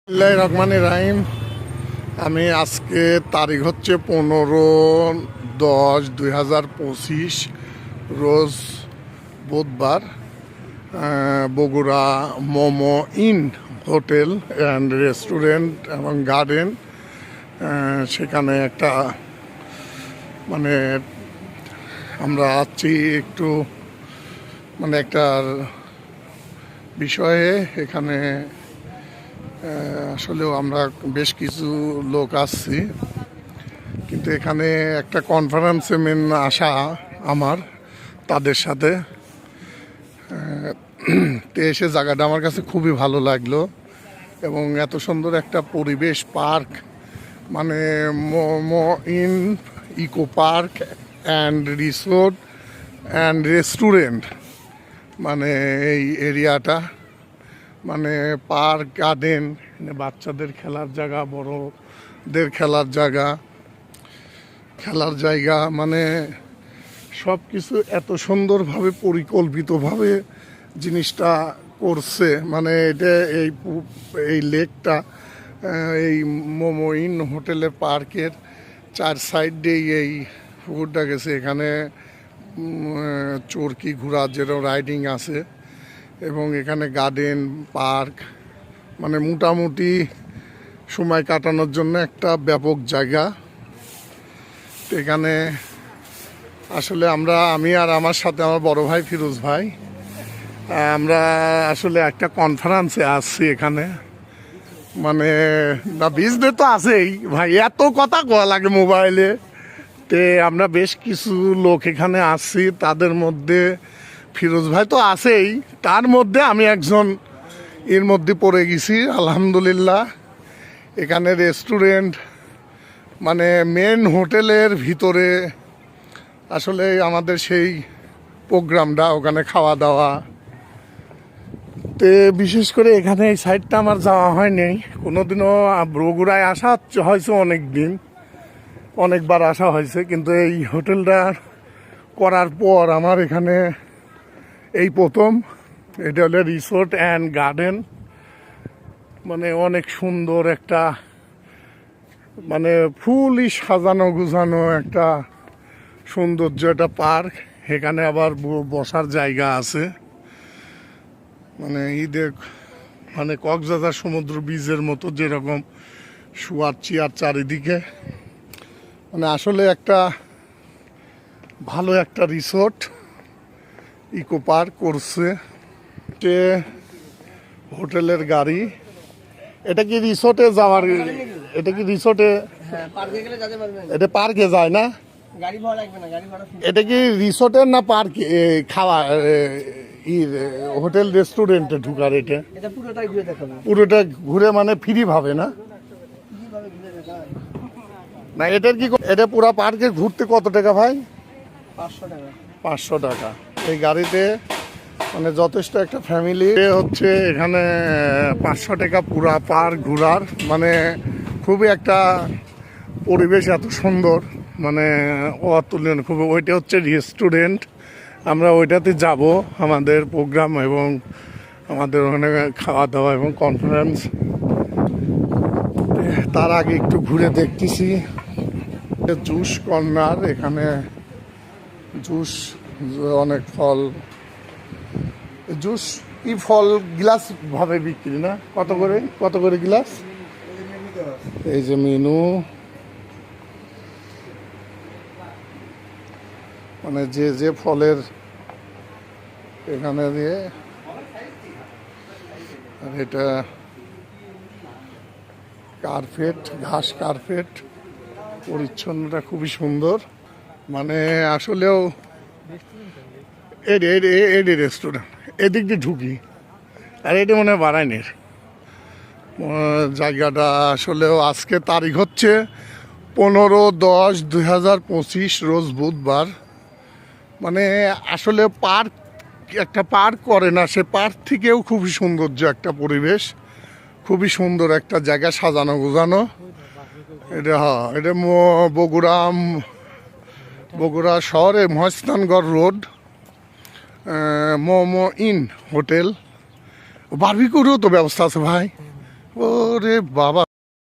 রহমানির রাহিম। আমি আজকে তারিখ হচ্ছে 15/10/2025 রোজ বুধবার। Bogura momo Inn hotel and restaurant এবং গার্ডেন, সেখানে একটা মানে আমরা আছি একটু একটা বিষয়ে। এখানে আসলেও আমরা বেশ কিছু লোক আসছি, কিন্তু এখানে একটা কনফারেন্সে আসা আমার তাদের সাথে তো এসে জায়গাটা আমার কাছে খুবই ভালো লাগলো। এবং এত সুন্দর একটা পরিবেশ, পার্ক মানে Momo in eco park and resort and restaurant, মানে এই এরিয়াটা পার্ক গার্ডেন, বাচ্চাদের খেলার জায়গা, বড়দের খেলার জায়গা সব কিছু এত সুন্দরভাবে পরিকল্পিতভাবে জিনিসটা করছে। এটা এই লেকটা, এই মোমো ইন হোটেলের পার্কের 4 সাইডেই এই পুকুরটা গেছে। এখানে চরকি ঘোড়া যেরকম রাইডিং আছে, এবং এখানে গার্ডেন পার্ক মোটামুটি সময় কাটানোর জন্য একটা ব্যাপক জায়গা। এখানে আসলে আমি আর আমার সাথে আমার বড় ভাই ফিরোজ ভাই, আমরা আসলে একটা কনফারেন্সে আসছি এখানে। না বিজনে তো আছেই ভাই, এত কথা কওয়া লাগে মোবাইলে। আমরা বেশ কিছু লোক এখানে আসছি, তাদের মধ্যে ফিরোজ ভাই তো আছেই, তার মধ্যে আমি একজন এর মধ্যে পড়ে গেছি। আলহামদুলিল্লাহ, এখানে রেস্টুরেন্ট মেন হোটেলের ভিতরে আসলে আমাদের সেই প্রোগ্রামটা, ওখানে খাওয়া দাওয়া। বিশেষ করে এখানে এই সাইডটা আমার যাওয়া হয়নি কোনোদিনও। বগুড়ায় আসা হয়েছে অনেকবার আসা হয়েছে, কিন্তু এই হোটেলটা করার পর আমার এখানে এই প্রথম। এটা হলো রিসোর্ট অ্যান্ড গার্ডেন, অনেক সুন্দর একটা ফুলই সাজানো গুছানো একটা সৌন্দর্য, একটা পার্ক। এখানে আবার বসার জায়গা আছে, ঈদের কক্সবাজার সমুদ্র বীজের মতো যেরকম শোয়ার চেয়ার চারিদিকে। আসলে একটা ভালো একটা রিসোর্ট ইকো পার্ক করছে। হোটেলের গাড়ি, এটা কি রিসোর্টে যাওয়ার? এটা কি রিসোর্টে? এটা পার্কে যায় না? এটা কি রিসোর্টের না পার্ক খাওয়া হোটেল রেস্টুরেন্টে ঢুকার? এটা পুরোটা ঘুরে ফ্রি ভাবে না? না এটার কি, এটা পুরো পার্কে ঘুরতে কত টাকা ভাই? 500 টাকা এই গাড়িতে, যথেষ্ট একটা ফ্যামিলি হচ্ছে এখানে। 500 টাকা পুরা পার্ক ঘোরার, খুবই একটা পরিবেশ এত সুন্দর, অতুলনীয় খুবই। ওইটা হচ্ছে রেস্টুরেন্ট, আমরা ওইটাতে যাব আমাদের প্রোগ্রাম এবং আমাদের ওখানে খাওয়া দাওয়া এবং কনফারেন্স। তার আগে একটু ঘুরে দেখতেছি জুস কর্নার। এখানে জুস, অনেক ফল জুস, কি ফল গ্লাস ভাবে বিক্রি না? কত করে গ্লাস? এই যে মেনু, যে ফলের এখানে দিয়ে। আর এটা কার্পেট, ঘাস কার্পেট, পরিচ্ছন্নতা খুবই সুন্দর। আসলেও এডি রেস্টুরেন্ট, এদিক দিয়ে ঢুকি। আর এটা মনে হয় বারাইনের জায়গাটা। আসলেও আজকে তারিখ হচ্ছে 15/10/2025 রোজ বুধবার। আসলে পার্ক, একটা পার্ক করে না, সে পার্ক থেকেও খুবই সৌন্দর্য একটা পরিবেশ, খুবই সুন্দর একটা জায়গা সাজানো গোছানো। এটা এটা বগুড়া শহরে Mahasthangarh road, Momo Inn hotel. বারবিকিউরও তো ব্যবস্থা আছে ভাই, ওরে বাবা